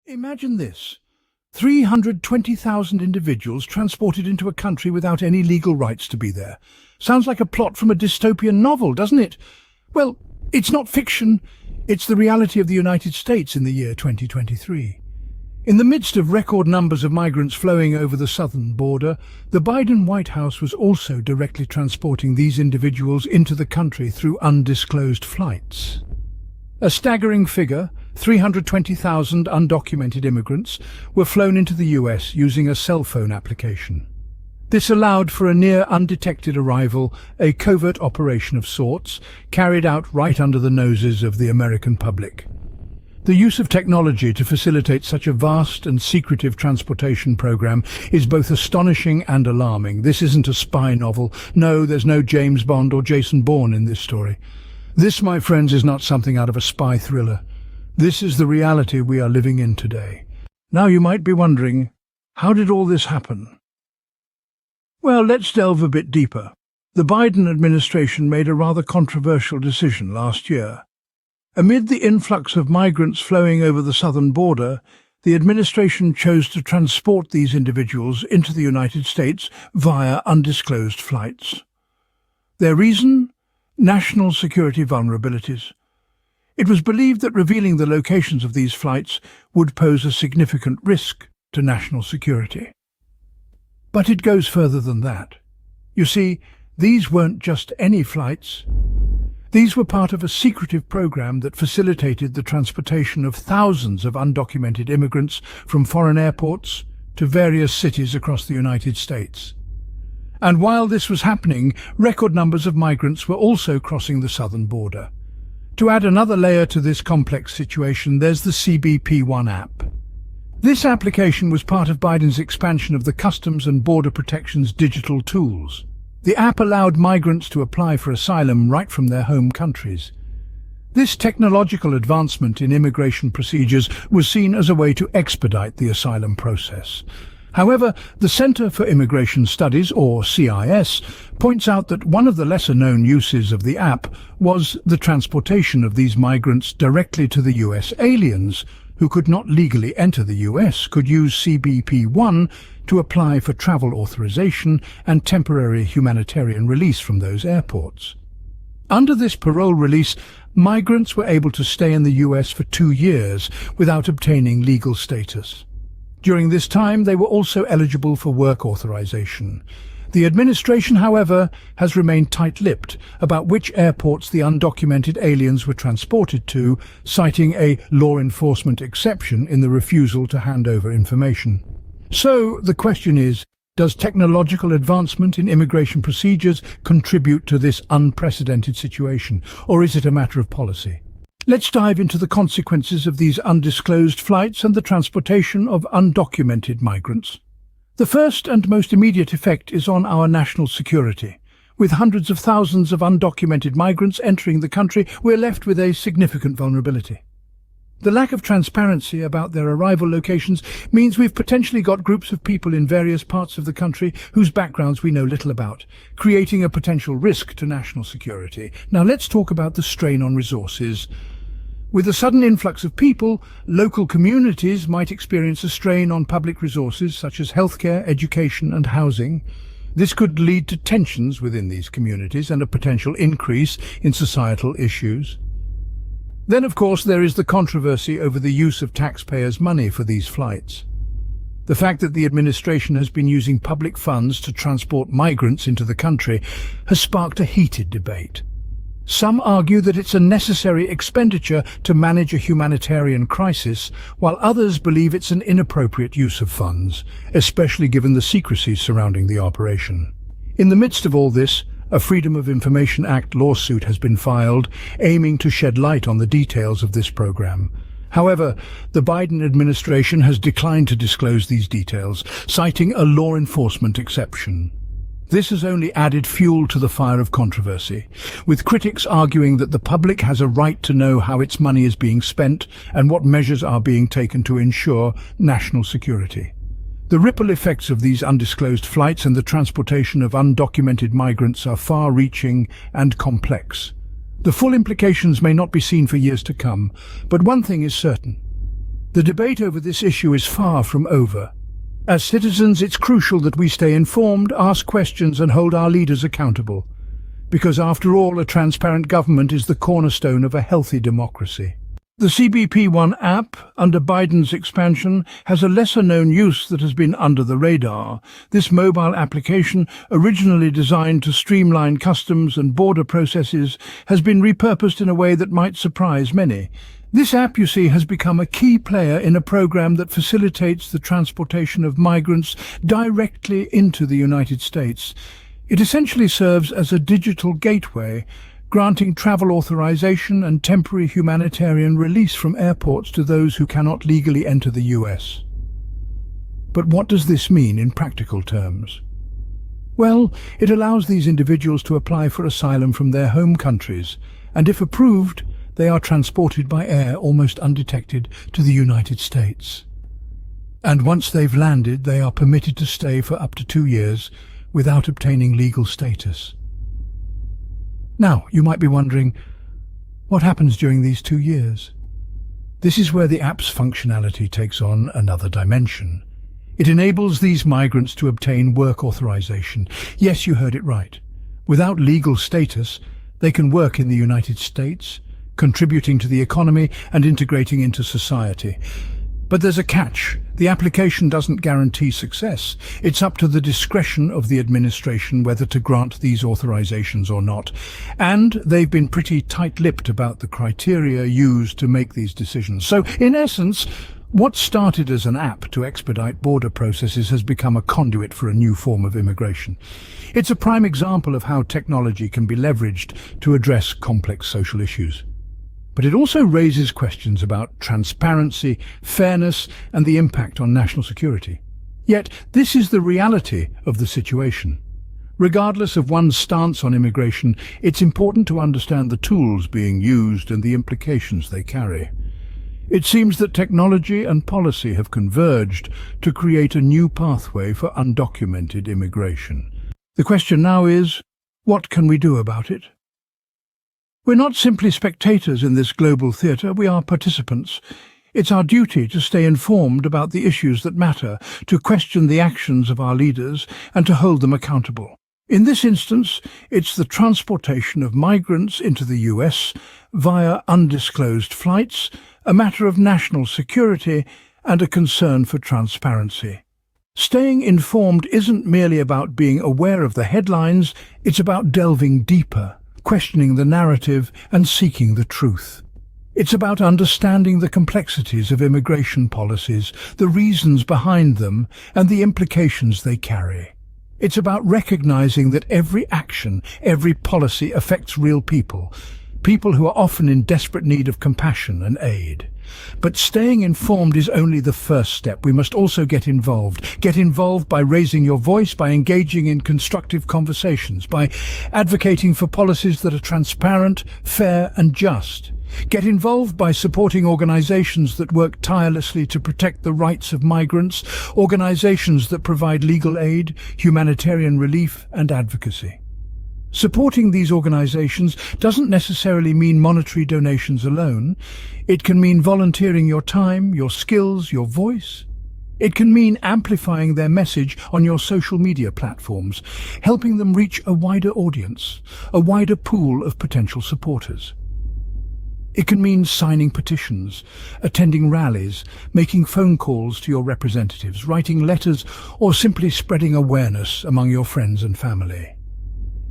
Imagine this. 320,000 individuals transported into a country without any legal rights to be there. Sounds like a plot from a dystopian novel, doesn't it? Well, it's not fiction. It's the reality of the United States in the year 2023. In the midst of record numbers of migrants flowing over the southern border, the Biden White House was also directly transporting these individuals into the country through undisclosed flights. A staggering figure, 320,000 undocumented immigrants were flown into the US using a cell phone application. This allowed for a near undetected arrival, a covert operation of sorts, carried out right under the noses of the American public. The use of technology to facilitate such a vast and secretive transportation program is both astonishing and alarming. This isn't a spy novel. No, there's no James Bond or Jason Bourne in this story. This, my friends, is not something out of a spy thriller. This is the reality we are living in today. Now you might be wondering, how did all this happen? Well, let's delve a bit deeper. The Biden administration made a rather controversial decision last year. Amid the influx of migrants flowing over the southern border, the administration chose to transport these individuals into the United States via undisclosed flights. Their reason? National security vulnerabilities. It was believed that revealing the locations of these flights would pose a significant risk to national security. But it goes further than that. You see, these weren't just any flights. These were part of a secretive program that facilitated the transportation of thousands of undocumented immigrants from foreign airports to various cities across the United States. And while this was happening, record numbers of migrants were also crossing the southern border. To add another layer to this complex situation, there's the CBP-1 app. This application was part of Biden's expansion of the Customs and Border Protection's digital tools. The app allowed migrants to apply for asylum right from their home countries. This technological advancement in immigration procedures was seen as a way to expedite the asylum process. However, the Center for Immigration Studies, or CIS, points out that one of the lesser-known uses of the app was the transportation of these migrants directly to the US. Aliens who could not legally enter the US could use CBP-1 to apply for travel authorization and temporary humanitarian release from those airports. Under this parole release, migrants were able to stay in the US for 2 years without obtaining legal status. During this time, they were also eligible for work authorization. The administration, however, has remained tight-lipped about which airports the undocumented aliens were transported to, citing a law enforcement exception in the refusal to hand over information. So, the question is, does technological advancement in immigration procedures contribute to this unprecedented situation, or is it a matter of policy? Let's dive into the consequences of these undisclosed flights and the transportation of undocumented migrants. The first and most immediate effect is on our national security. With hundreds of thousands of undocumented migrants entering the country, we're left with a significant vulnerability. The lack of transparency about their arrival locations means we've potentially got groups of people in various parts of the country whose backgrounds we know little about, creating a potential risk to national security. Now let's talk about the strain on resources. With the sudden influx of people, local communities might experience a strain on public resources such as healthcare, education and housing. This could lead to tensions within these communities and a potential increase in societal issues. Then, of course, there is the controversy over the use of taxpayers' money for these flights. The fact that the administration has been using public funds to transport migrants into the country has sparked a heated debate. Some argue that it's a necessary expenditure to manage a humanitarian crisis, while others believe it's an inappropriate use of funds, especially given the secrecy surrounding the operation. In the midst of all this, a Freedom of Information Act lawsuit has been filed, aiming to shed light on the details of this program. However, the Biden administration has declined to disclose these details, citing a law enforcement exception. This has only added fuel to the fire of controversy, with critics arguing that the public has a right to know how its money is being spent and what measures are being taken to ensure national security. The ripple effects of these undisclosed flights and the transportation of undocumented migrants are far-reaching and complex. The full implications may not be seen for years to come, but one thing is certain. The debate over this issue is far from over. As citizens, it's crucial that we stay informed, ask questions and hold our leaders accountable. Because after all, a transparent government is the cornerstone of a healthy democracy. The CBP1 app, under Biden's expansion, has a lesser-known use that has been under the radar. This mobile application, originally designed to streamline customs and border processes, has been repurposed in a way that might surprise many. This app, you see, has become a key player in a program that facilitates the transportation of migrants directly into the United States. It essentially serves as a digital gateway, granting travel authorization and temporary humanitarian release from airports to those who cannot legally enter the US. But what does this mean in practical terms? Well, it allows these individuals to apply for asylum from their home countries, and if approved, they are transported by air almost undetected to the United States. And once they've landed, they are permitted to stay for up to 2 years without obtaining legal status. Now, you might be wondering, what happens during these 2 years? This is where the app's functionality takes on another dimension. It enables these migrants to obtain work authorization. Yes, you heard it right. Without legal status, they can work in the United States, contributing to the economy and integrating into society. But there's a catch. The application doesn't guarantee success. It's up to the discretion of the administration whether to grant these authorizations or not. And they've been pretty tight-lipped about the criteria used to make these decisions. So, in essence, what started as an app to expedite border processes has become a conduit for a new form of immigration. It's a prime example of how technology can be leveraged to address complex social issues. But it also raises questions about transparency, fairness, and the impact on national security. Yet, this is the reality of the situation. Regardless of one's stance on immigration, it's important to understand the tools being used and the implications they carry. It seems that technology and policy have converged to create a new pathway for undocumented immigration. The question now is, what can we do about it? We're not simply spectators in this global theatre, we are participants. It's our duty to stay informed about the issues that matter, to question the actions of our leaders, and to hold them accountable. In this instance, it's the transportation of migrants into the US via undisclosed flights, a matter of national security and a concern for transparency. Staying informed isn't merely about being aware of the headlines, it's about delving deeper, questioning the narrative and seeking the truth. It's about understanding the complexities of immigration policies, the reasons behind them, and the implications they carry. It's about recognizing that every action, every policy affects real people, people who are often in desperate need of compassion and aid. But staying informed is only the first step. We must also get involved. Get involved by raising your voice, by engaging in constructive conversations, by advocating for policies that are transparent, fair and just. Get involved by supporting organizations that work tirelessly to protect the rights of migrants, organizations that provide legal aid, humanitarian relief and advocacy. Supporting these organizations doesn't necessarily mean monetary donations alone. It can mean volunteering your time, your skills, your voice. It can mean amplifying their message on your social media platforms, helping them reach a wider audience, a wider pool of potential supporters. It can mean signing petitions, attending rallies, making phone calls to your representatives, writing letters, or simply spreading awareness among your friends and family.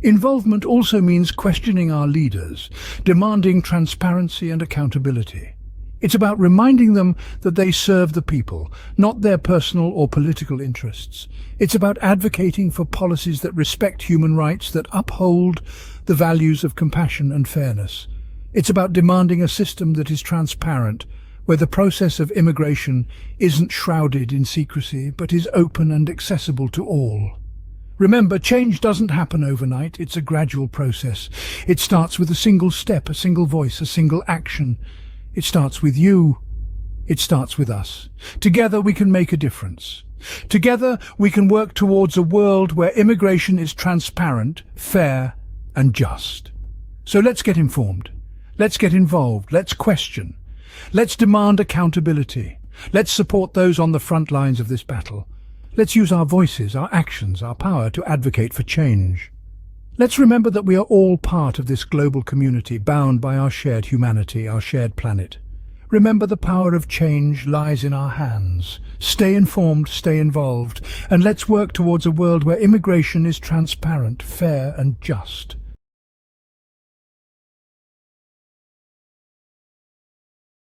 Involvement also means questioning our leaders, demanding transparency and accountability. It's about reminding them that they serve the people, not their personal or political interests. It's about advocating for policies that respect human rights, that uphold the values of compassion and fairness. It's about demanding a system that is transparent, where the process of immigration isn't shrouded in secrecy, but is open and accessible to all. Remember, change doesn't happen overnight. It's a gradual process. It starts with a single step, a single voice, a single action. It starts with you. It starts with us. Together we can make a difference. Together we can work towards a world where immigration is transparent, fair and just. So let's get informed. Let's get involved. Let's question. Let's demand accountability. Let's support those on the front lines of this battle. Let's use our voices, our actions, our power to advocate for change. Let's remember that we are all part of this global community, bound by our shared humanity, our shared planet. Remember, the power of change lies in our hands. Stay informed, stay involved, and let's work towards a world where immigration is transparent, fair and just.